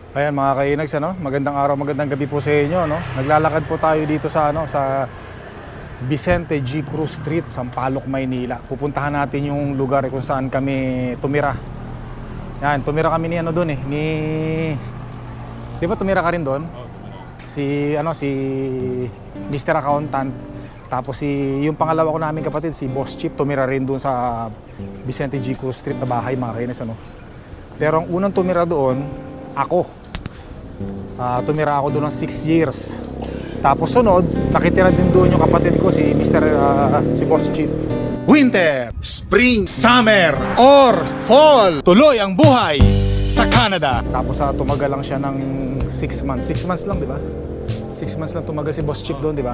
Ayan mga kainags, ano? Magandang araw, magandang gabi po sa inyo, no? Naglalakad po tayo dito sa sa Vicente G. Cruz Street, Sampaloc, Maynila. Pupuntahan natin yung lugar kung saan kami tumira. Yan, tumira kami ni doon eh, ni di ba tumira ka rin doon? Si Mr. Accountant. Tapos yung pangalawa ko namin kapatid, si Boss Chip, tumira rin doon sa Vicente G. Cruz Street na bahay, mga kainags, ano? Pero ang unang tumira doon, ako. Tumira ako doon ng 6 years. Tapos sunod, nakitira din doon yung kapatid ko, si Boss Chip. Winter, Spring, Summer, or Fall, tuloy ang buhay sa Canada. Tapos tumagal lang siya ng 6 months. 6 months lang, di ba? 6 months lang tumagal si Boss Chip doon, di ba?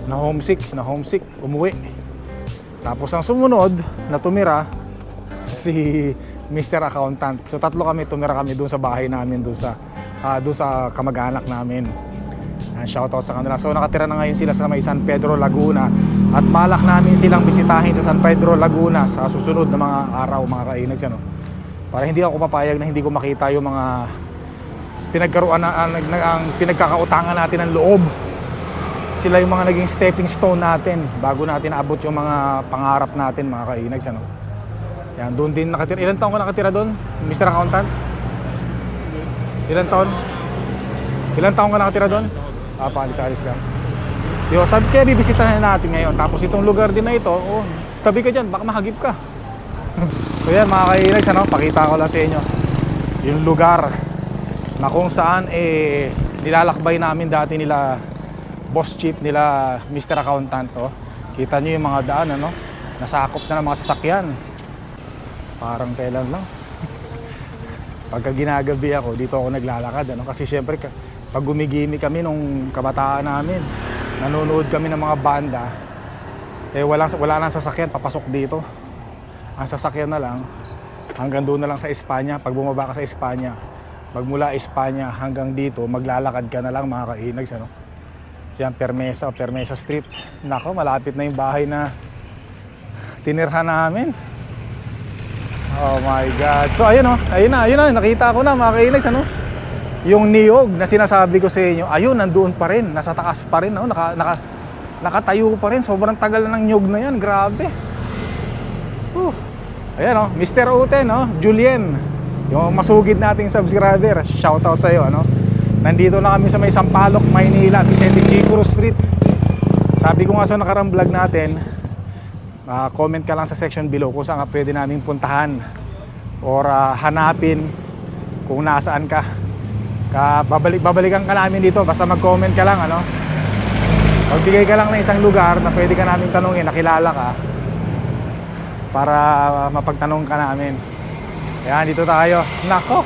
Na homesick, umuwi. Tapos ang sumunod na tumira, si Mr. Accountant. So tatlo kami, tumira kami doon sa bahay namin, doon sa kamag-anak namin. Shoutout sa kanila. So nakatira na ngayon sila sa may San Pedro, Laguna. At balak namin silang bisitahin sa San Pedro, Laguna sa susunod na mga araw, mga kainags, ano? Para hindi ako papayag na hindi ko makita yung mga pinagkaruan ang pinagkakautangan natin ng loob. Sila yung mga naging stepping stone natin bago natin abot yung mga pangarap natin, mga kainags, ano? Yan, doon din nakatira. Ilan taon ka nakatira doon, Mr. Accountant? Ilan taon? Ilan taon ka nakatira doon? Paalis-alis ka. Yo, sabi kaya bibisitahin natin ngayon. Tapos itong lugar din na ito, tabi ka dyan, baka mahagip ka. So yan mga kainags, ano, pakita ko lang sa inyo yung lugar na kung saan nilalakbay namin dati nila Boss Chip, nila Mr. Accountant. Kita nyo yung mga daan, ano, nasakop na ng mga sasakyan. Parang kailan lang. Pagka ginagabi ako, dito ako naglalakad, ano? Kasi syempre, pag gumigimi kami nung kabataan namin, nanonood kami ng mga banda, wala nang sasakyan, papasok dito. Ang sasakyan na lang, hanggang doon na lang sa Espanya. Pag bumaba ka sa Espanya, magmula Espanya hanggang dito, maglalakad ka na lang, mga kainags, ano? Yan, Permesa Street. Nako, malapit na yung bahay na tinirhan namin. Oh my God. So ayun na, nakita ko na, mga kainags, ano? Yung niyog na sinasabi ko sa inyo, ayun, nandoon pa rin, nasa taas pa rin, no? Nakatayo pa rin, sobrang tagal na ng niyog na yan, grabe. Ayan, Mr. Uten, Julien, yung masugid nating subscriber, shoutout sa iyo, ano? Nandito na kami sa may Sampaloc, Maynila, Vicente G. Cruz Street. Sabi ko nga sa nakarang vlog natin, comment ka lang sa section below kung saan ka pwede namin puntahan or hanapin kung nasaan ka. Babalikan ka namin dito, basta mag-comment ka lang, ano? Magbigay ka lang ng isang lugar na pwede ka namin tanungin, nakilala ka, para mapagtanong ka namin. Ayan, dito tayo. Nako,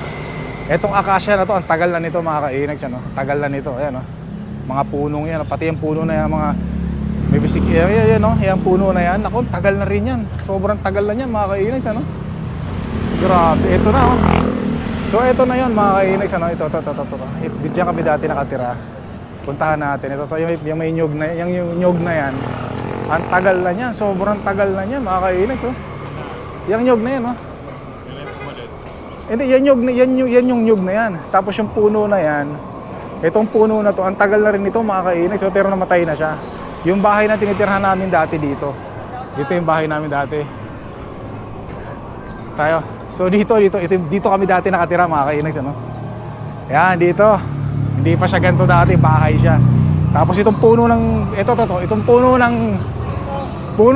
etong akasya na to, ang tagal na nito, mga kainags, ano? Tagal na nito, ayan, mga punong yan, pati yung puno na yan, mga may bisik, yan, yung puno na yan. Ako, tagal na rin yan. Sobrang tagal na yan, mga kainags, ano? Grabe, ito na, So, ito na yun, mga kainags, ano? Ito. Dito kami dati nakatira. Puntahan natin. Ito, yung may nyug na, yung nyug na yan. Ang tagal na yan, sobrang tagal na yan, mga kainags, Yung nyug na yan, Hindi, yan yung nyug na yan. Tapos yung puno na yan, itong puno na to, ang tagal na rin ito, mga kainags, pero namatay na siya. Yung bahay na tinitirhan namin dati dito. Dito yung bahay namin dati. Tayo. So dito kami dati nakatira, mga kainags, ano? Yan, dito. Hindi pa siya ganito dati, bahay siya. Tapos itong puno ng itong puno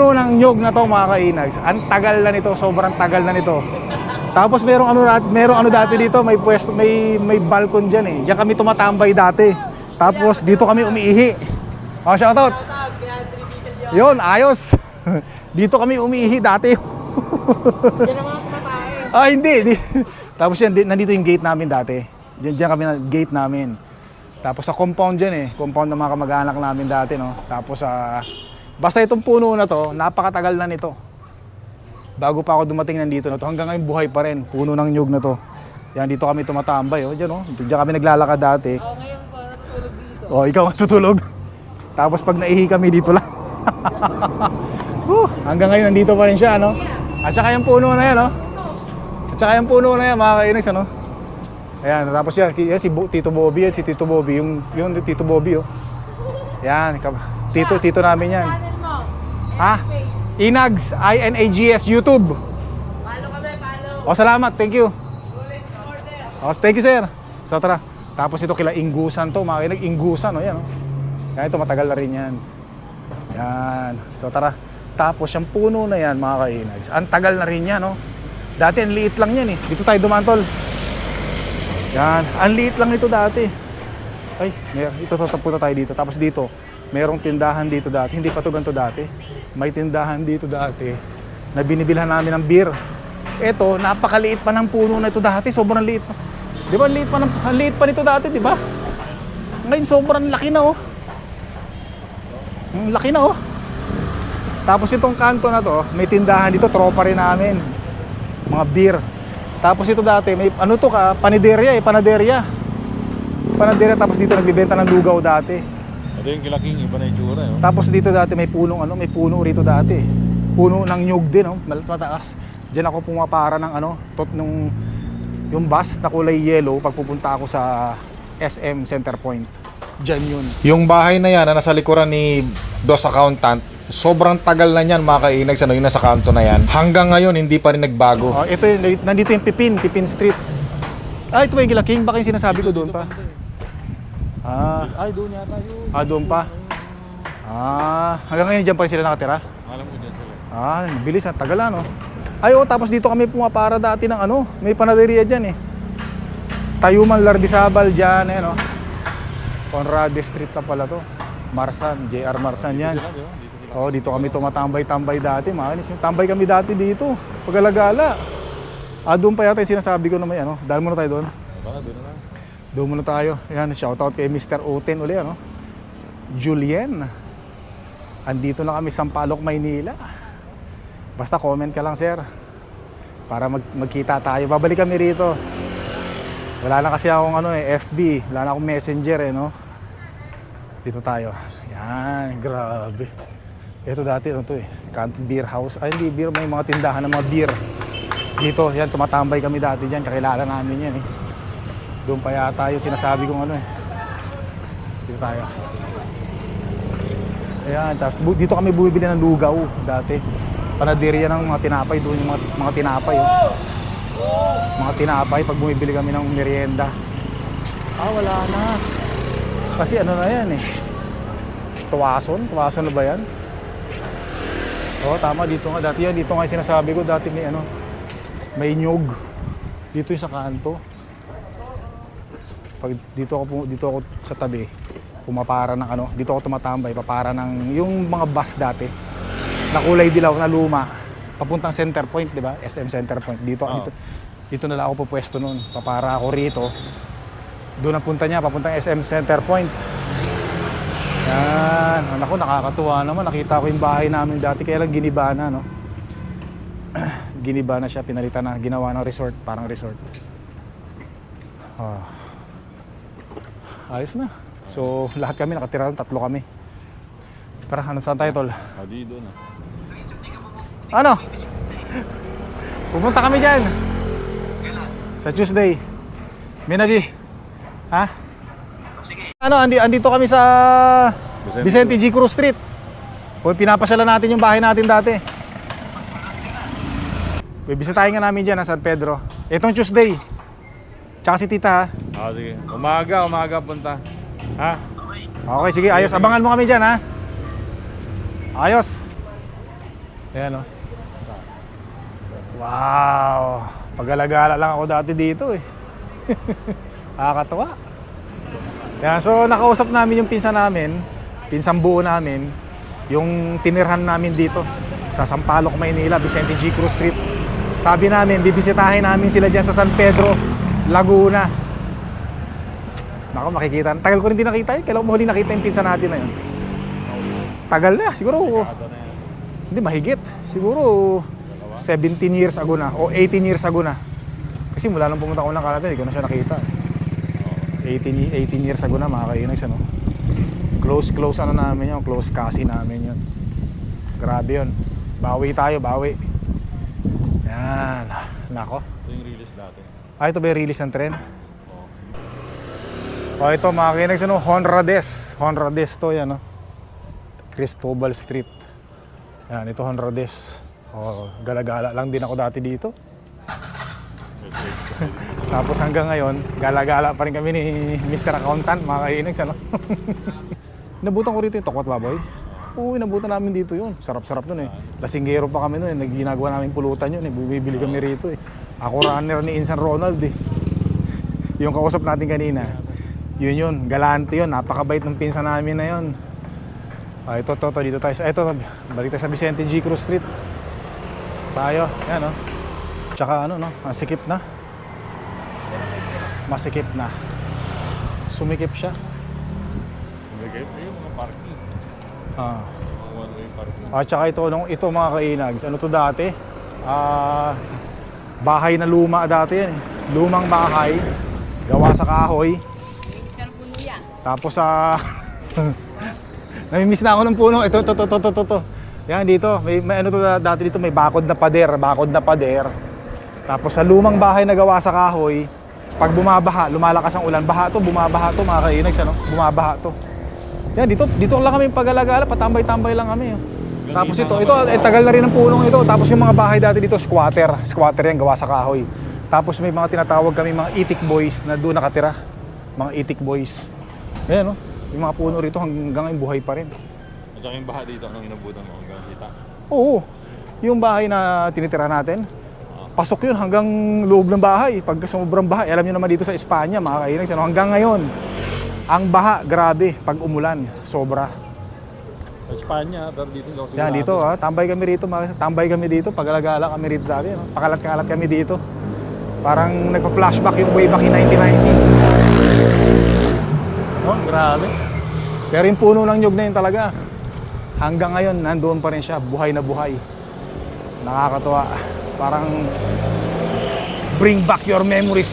ng nyog na to, mga kainags. Ang tagal na nito, sobrang tagal na nito. Tapos merong ano dati dito, may pwesto, may balkon diyan eh. Diyan kami tumatambay dati. Tapos dito kami umiihi. Shoutout. Yun, ayos. Dito kami umiihi dati. Yan ang mga kumatae. Hindi. Tapos yan, nandito yung gate namin dati. Diyan kami gate namin. Tapos sa compound dyan compound ng mga kamag-anak namin dati, no. Tapos basta itong puno na to, napakatagal na nito. Bago pa ako dumating nandito na to, hanggang ngayon buhay pa rin, puno ng nyug na to. Yan, dito kami tumatambay, diyan kami naglalakad dati. Ngayon po, natutulog dito. Ikaw matutulog. Tapos pag naihi kami dito lang. Hanggang ngayon nandito pa rin siya, no? At saka yung puno na yan, At saka yung puno na yan, mga kainags, Ayan, tapos yan, si Tito Bobby yan, si Tito Bobby, yung Tito Bobby, oh. Yan, tito namin yan. Channel mo. Ha? Inags, INAGS, YouTube. Follow kami, follow. O, salamat, thank you. Ulit sa order. O, thank you, sir. So, tara. Tapos ito kila Inggusan to, mga nag-Inggusan, o, yan, o. Yan, ito matagal na rin yan. Yan. So, tara. Tapos, yung puno na yan, mga kainags, ang tagal na rin yan, o. Dati, ang liit lang yan, eh. Dito tayo dumantol. Yan, ang liit lang ito dati. Ay, ito punta tayo dito. Tapos dito, merong tindahan dito dati. Hindi pa to ganito dati. May tindahan dito dati na binibilhan namin ng beer. Ito, napakaliit pa ng puno na ito dati. Sobrang liit pa. Di ba, ang liit pa nito dati, di ba? Ngayon, sobrang laki na, oh. Ang laki na, oh. Tapos itong kanto na to, may tindahan dito, tropa rin namin. Mga beer. Tapos ito dati, may ano to ka, panaderia, tapos dito nagbebenta ng lugaw dati. Ito yung kilaking iba na itsura, eh. Tapos dito dati may puno rito dati. Puno ng nyug din, oh, mataas. Diyan ako pumapara ng yung bus na kulay yellow pag pupunta ako sa SM Center Point. Diyan yun. Yung bahay na yan na nasa likuran ni Dos Accountant, sobrang tagal na niyan, mga kainags, yung nasa kanto na yan. Hanggang ngayon, hindi pa rin nagbago. Oh, ito yung, nandito yung Pipin Street. Ito ba yung Gilaking? Baka yung sinasabi ko doon pa. Ay, doon yata yun. Doon pa. Hanggang ngayon dyan pa rin sila nakatira? Alam ko dyan sila. Bilis, tagal no? Tapos dito kami pumapara dati ng may panaderia dyan, eh. Tayuman Lardizabal dyan, eh, no? Conrade Street na pala to. Marsan, JR Marsan yan. Dito kami tumatambay-tambay dati. Tambay kami dati dito. Pag-alagala. Doon pa yata yung sinasabi ko na may Dahil muna tayo doon. Doon muna tayo. Ayan, shoutout kay Mr. Oten uli, Julien. Andito na kami sa Sampaloc, Maynila. Basta comment ka lang, sir. Para magkita tayo. Babalik kami rito. Wala na kasi akong FB. Wala na akong messenger, no? Dito tayo. Yan, grabe. Ito dati, beer house. Ay, hindi beer, may mga tindahan ng mga beer. Dito, yan, tumatambay kami dati dyan. Kakilala namin yan, eh. Doon pa yata yung sinasabi kong Dito tayo. Ayan, tapos dito kami bumibili ng lugaw dati. Panaderia ng mga tinapay, doon yung mga tinapay, oh. Mga tinapay, pag bumibili kami ng merienda. Wala na. Kasi na yan, eh. Tuwason na ba yan? Tama, dito nga. Dati yan, dito nga yung sinasabi ko. Dati may nyug. Dito yung sa kanto. Pag dito ako sa tabi, pumapara ng dito ako tumatambay, papara ng yung mga bus dati. Na kulay dilaw na luma. Papuntang Center Point, di ba? SM Center Point. Dito na lang ako pupwesto noon. Papara ako rito. Doon ang punta niya, papuntang SM Center Point. Yan. Ako, nakakatuwa naman. Nakita ko yung bahay namin dati. Kaya lang giniba na, no? Giniba na siya. Pinalitan na. Ginawa ng resort. Parang resort. Ayos na. So, lahat kami nakatira. 3 kami. Tara, saan tayo, tol? Dito na. Pupunta kami dyan. Sa Tuesday. Minadi. Ha? Andito kami sa Vicente G. Cruz Street. Pinapasyalan natin yung bahay natin dati. Bibisitahin nga namin dyan, San Pedro. Itong Tuesday. Tsaka si tita, ha? Sige. Umaga punta. Ha? Okay, sige. Ayos. Abangan mo kami dyan, ha? Ayos. Ayan, Wow. Pag-alagala lang ako dati dito, eh. Nakakatawa. Yan, so nakausap namin yung pinsan buo namin, yung tinirhan namin dito sa Sampaloc, Maynila, Vicente G. Cruz Street. Sabi namin, bibisitahin namin sila dyan sa San Pedro, Laguna. Naku, makikita. Tagal ko rin din nakita yun. Kailan mo huli nakita yung pinsan natin na yun? Tagal na, siguro. Hindi, mahigit. Siguro 17 years ago na o 18 years ago na. Kasi mula nung pumunta ko ng Canada, hindi ko na siya nakita. 18 years ago na, mga kainags, Close namin yun, close kasi namin yun. Grabe yun. Bawi tayo, bawi. Yan. Nako. Ito yung release dati. Ito ba yung release ng tren? O ito mga kinags, ano, Honrades. Honrades to yan, no? Cristobal Street. Yan, ito Honrades. O, gala-gala lang din ako dati dito. Tapos hanggang ngayon, gala-gala pa rin kami ni Mr. Accountant, mga kainags, ano? Inabutan ko rito yung tokwat baboy. Oo, inabutan namin dito yun. Sarap-sarap nun eh. Lasinggero pa kami nun eh. Nagginagawa namin pulutan yun eh. Bibili kami rito eh. Ako runner ni Insan Ronald eh. Yung kausap natin kanina. Yun, galante yun. Napakabait ng pinsan namin na yun. Ito, dito tayo. Ito, balik tayo sa Vicente G. Cruz Street. Tayo, yan o. Tsaka ano, no? Masikip na. Masikip na. Sumikip siya. Nagay pa yung mga parking. Ah. Mga one-way parking. At saka ito mga kainags. Ano to dati? Bahay na luma dati yan. Lumang bahay. Gawa sa kahoy. Namimiss ka ng puno yan. Tapos namimiss na ako ng puno. Ito. Yan dito. May ano to dati dito. May bakod na pader. Tapos sa lumang bahay na gawa sa kahoy, pag bumabaha, lumalakas ang ulan, bumabaha to mga kainags, ano? Bumabaha to. Yan, dito lang kami pag-alagala, patambay-tambay lang kami. Oh. Tapos ito, tagal na rin ang punong ito. Tapos yung mga bahay dati dito, squatter yan, gawa sa kahoy. Tapos may mga tinatawag kami mga itik boys na doon nakatira. Mga itik boys. Ayan, no? Yung mga puno rito hanggang ngayon buhay pa rin. At saka yung baha dito, anong inabutan mo hanggang kita? Oo, yung bahay na tinitira natin, pasok yun hanggang loob ng bahay. Pag sobrang baha, alam nyo naman dito sa Espanya, mga kainags, ano, hanggang ngayon, ang baha, grabe, pag umulan, sobra. Sa Espanya, pero dito daw. Yan, dito, tambay kami dito, pag-alagala kami rito dati, no? Pakalat-kalat kami dito. Parang nagpa-flashback yung way back in 1990s. Oh, grabe. Pero yung puno ng nyug na yun talaga, hanggang ngayon, nandoon pa rin siya, buhay na buhay. Nakakatuwa. Parang bring back your memories.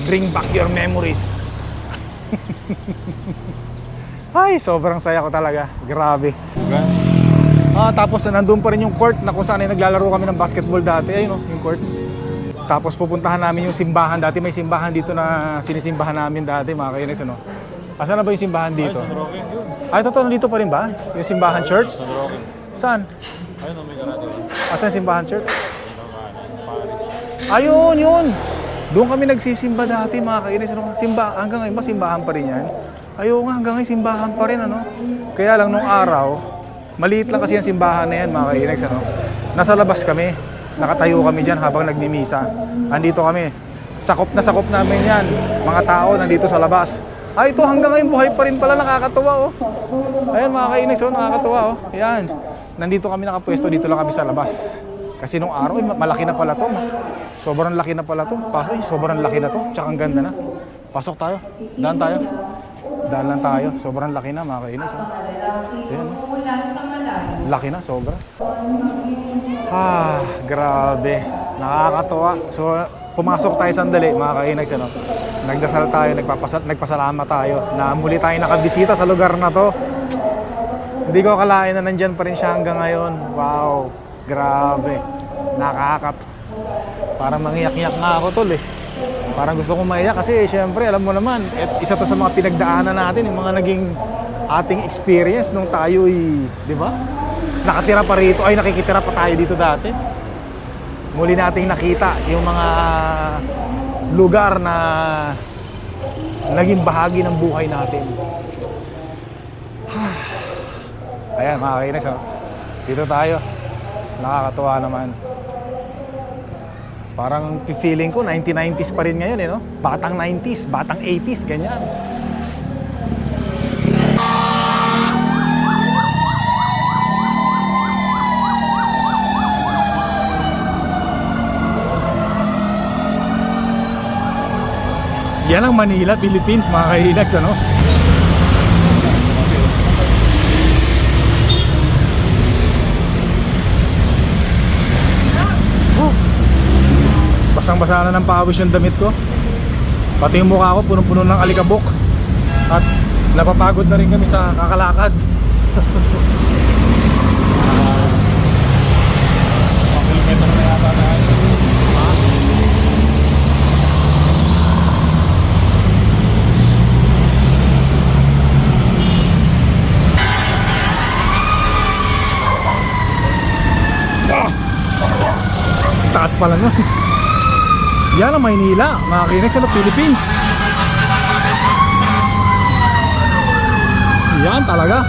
Ay, sobrang saya ko talaga. Grabe. Tapos nandun pa rin yung court na kung saan ay naglalaro kami ng basketball dati. Ayun, no, yung court. Tapos pupuntahan namin yung simbahan. Dati may simbahan dito na sinisimbahan namin dati, mga kainis, ano. Asan na ba yung simbahan dito? San Roque yun. Ay, totoo, nandito pa rin ba? Yung simbahan church? San Roque. Saan? Ayun, may karate. Asan yung simbahan church? Ayun, yun. Doon kami nagsisimba dati, mga kainis. Ano, hanggang ngayon ba simbahan pa rin yan? Ayun nga, hanggang ngayon simbahan pa rin, ano. Kaya lang nung araw, maliit lang kasi yung simbahan na yan, mga kainis, ano. Nasa labas kami. Nakatayo kami dyan habang nagmimisa. Andito kami. Sakop na sakop namin yan. Mga tao nandito sa labas. Ito hanggang ngayon buhay pa rin pala, nakakatuwa, oh. Ayun, mga kainis, oh, nakakatuwa, oh. Ayan. Nandito kami nakapwesto, dito lang kami sa labas. Kasi nung araw, malaki na pala to. Sobrang laki na pala to. Sobrang laki na to. Tsaka ang ganda na. Pasok tayo. Daan tayo. Daan lang tayo. Sobrang laki na, mga kainis. Ayan. Laki na, sobra. Grabe. Nakakatuwa. So, pumasok tayo sandali, mga kainis. Ano? Nagdasal tayo, nagpasalamat tayo na muli tayo nakabisita sa lugar na to. Hindi ko akalain na nandyan pa rin siya hanggang ngayon. Wow. Grabe. Parang mangiyak-iyak nga ako, tol, eh. Parang gusto kong maiyak kasi syempre alam mo naman, isa to sa mga pinagdaanan natin, yung mga naging ating experience nung tayo'y, di ba? Nakatira pa rito, nakikitira pa tayo dito dati. Muli nating nakita yung mga lugar na naging bahagi ng buhay natin. Ayan, mga kainis, dito tayo. Nakakatuwa naman. Parang feeling ko 1990s pa rin ngayon, eh, no? Batang 90s, batang 80s, ganyan. Yan ang Manila, Philippines, mga kahilags, ano? Basang-basa na ng pawis yung damit ko. Pati yung mukha ko punong-puno ng alikabok. At napapagod na rin kami sa kakalakad. Kilometer na yata tayo. pala nun. Yan ang Maynila, mga Kinex, ano, Philippines. Yan talaga.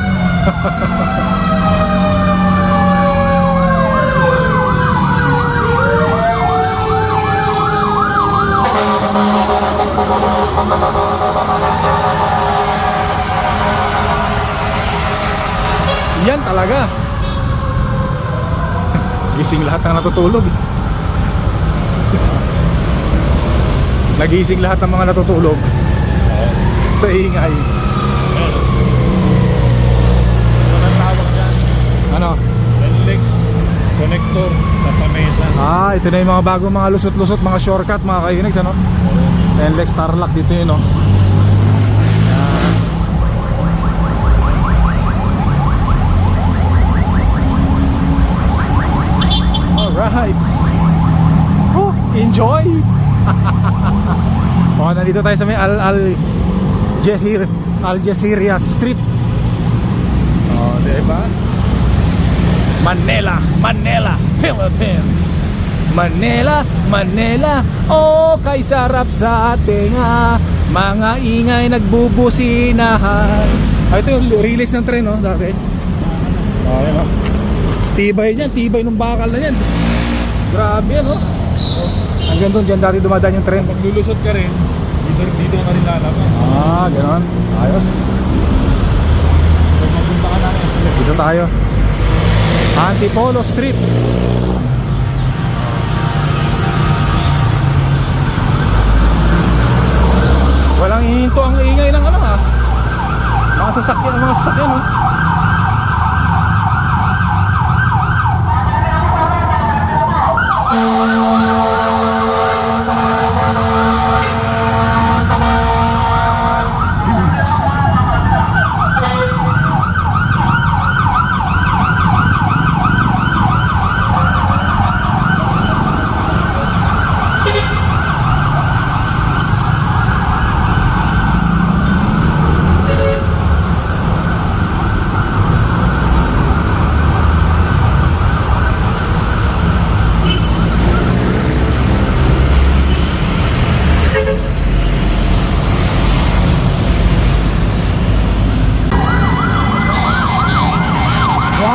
Yan talaga. Gising lahat ng natutulog. Nagising lahat ng mga natutulog sa ingay. Ano ang tawag dyan? Ano? NLEX connector sa Pamesa. Ito na yung mga bagong mga lusot-lusot, mga shortcut, mga Kinex, ano? NLEX Tarlac dito yun, no? Alright. Enjoy. Nandito tayo sa may Algeciras Street. Diba? Manila, Philippines. Manila, kay sarap sa tenga. Mga ingay nagbubusinahan. Ito yung release ng tren, no? Dati. Ayan, no? Tibay niyan, tibay ng bakal na yan. Grabe yan, no? Hanggang doon, dyan dati dumadaan yung tren. Pag lulusot ka rin, dito ka rin lalabas. Ganon. Ayos. Pag magpunta ka namin, Dito tayo. Antipolo Street. Walang hihinto ang ingay ng ano, ha? Mga sasakyan, no?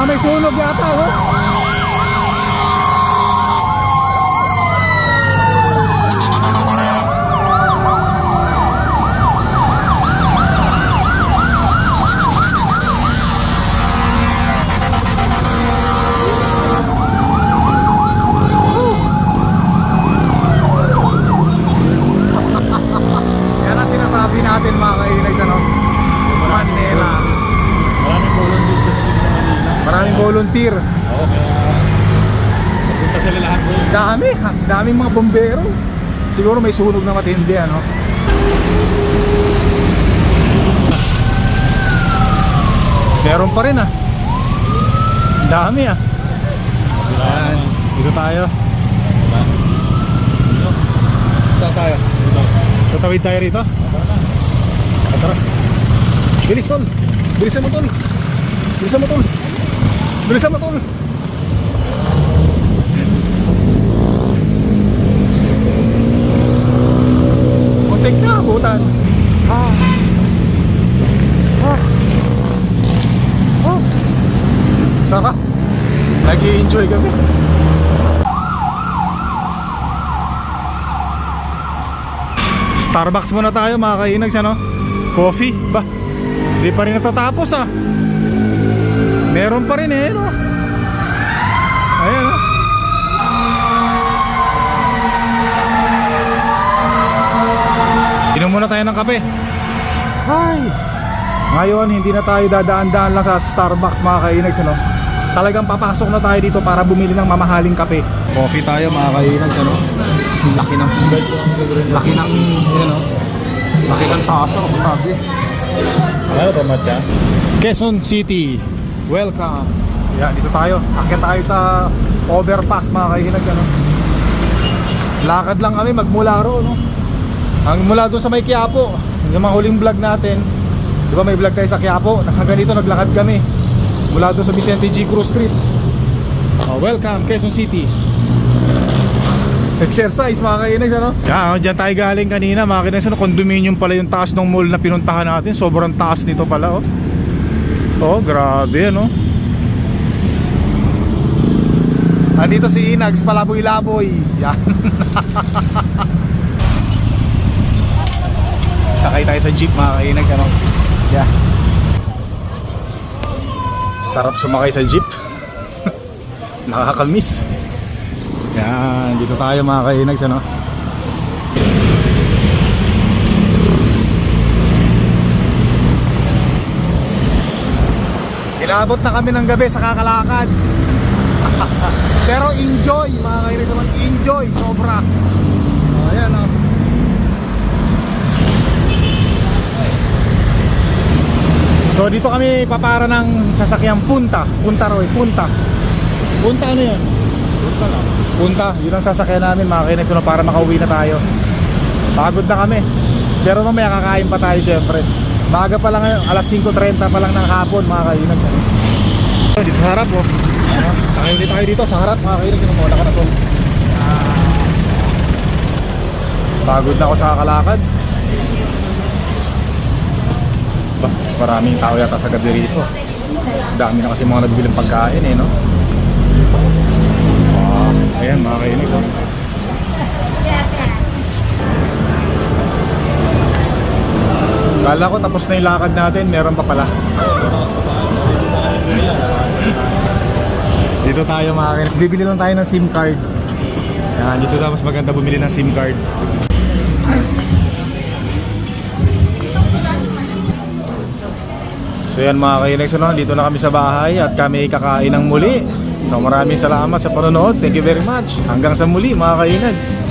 May sunog yata, oh. Yan ang sinasabi natin, mga Kinex, ano? Manila. maraming volunteers kasi dito sa Manila. Maraming volunteer. Oo, kaya punta sila lahat doon. Daming mga bombero. Siguro may sunog na matindi, ano? Meron pa rin, ah. Dami, ah. Ayan, dito tayo. Saan tayo? Tatawid tayo rito? Tara. Bilis, tol. Bilisan mo, tol. Bilisan mo, tol. Bilisan mo, tol. Muntik na, butan. Sarap. Nag-i-enjoy kami. Starbucks muna tayo, mga kainags, ano? Coffee, ba? Hindi pa rin natatapos, ah. Meron pa rin, eh, no? Ayan, no? Inom muna tayo ng kape. Hi! Ngayon, hindi na tayo dadaan-daan lang sa Starbucks, mga kainags, ano? Talagang papasok na tayo dito para bumili ng mamahaling kape. Coffee tayo, mga kainags, ano? Laki ng laki ng taso, grabe. Ano ito, matcha? Quezon City, welcome. Yan, dito tayo. Akyat tayo sa overpass, mga kainags, ano? Lakad lang kami magmula ro, no? Ang mula doon sa may Quiapo, yung mga huling vlog natin, di ba may vlog tayo sa Quiapo? Hanggang dito naglakad kami mula doon sa Vicente G. Cruz Street. Welcome, Quezon City. Exercise mga kainags, ano? Yan, dyan tayo galing kanina mga kainags, ano? Condominium pala yung taas ng mall na pinuntahan natin. Sobrang taas nito pala, oh. Oh, grabe, ano? Andito si Inags, palaboy-laboy. Yan. Sakay tayo sa jeep mga kainags, ano? Yeah. Sarap sumakay sa jeep. Nakakamiss. Yan, dito tayo mga kainags, ano? Inabot na kami ng gabi sa kakalakad. Pero enjoy mga kainags, ano? Enjoy, sobra. Ayan, oh. So dito kami papara ng sasakyang Punta Roy, Punta ano yan? Punta lang. Punta, yun ang sasakyan namin mga kainags, ano, para makauwi na tayo. Pagod na kami. Pero mamaya kakain pa tayo syempre. Maaga pa lang ngayon, alas 5:30 pa lang ng hapon mga kainags. Dito sa harap, oh. Sakay ulit tayo dito sa harap mga kainags. Muna ka na to. Pagod na ako sa kakalakad. Bah, maraming tao yata sa gabi rito. Dami na kasi mga nagbibilang pagkain eh, no? Ayan mga kainags, oh. Kala ko tapos na yung lakad natin, meron pa pala. Dito tayo mga kainags, bibili lang tayo ng SIM card. Yan, dito daw mas maganda bumili ng SIM card. So yan mga kainags, ano, dito na kami sa bahay at kami kakain ng muli. So maraming salamat sa panonood. Thank you very much. Hanggang sa muli mga kainags.